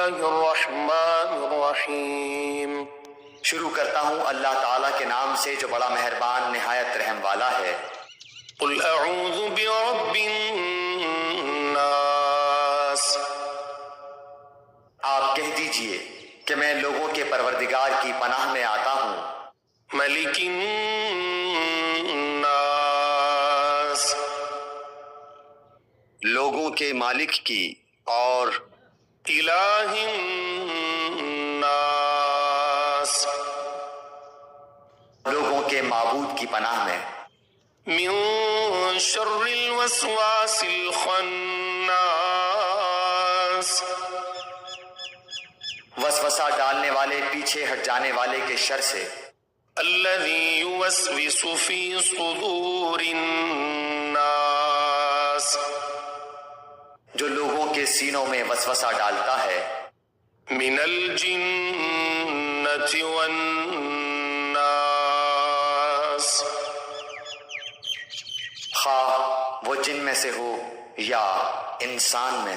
اللہ الرحمن الرحیم۔ شروع کرتا ہوں اللہ تعالیٰ کے نام سے جو بڑا مہربان نہایت رحم والا ہے۔ قل اعوذ برب الناس، آپ کہہ دیجئے کہ میں لوگوں کے پروردگار کی پناہ میں آتا ہوں۔ ملک الناس، لوگوں کے مالک کی، اور الہ الناس، لوگوں کے معبود کی پناہ میں۔ من شر الوسواس الخناس، وسوسہ ڈالنے والے پیچھے ہٹ جانے والے کے شر سے۔ الذی یوسوس فی صدور الناس، جو لوگوں کے سینوں میں وسوسہ ڈالتا ہے۔ من الجنۃ والناس، خواہ وہ جن میں سے ہو یا انسان میں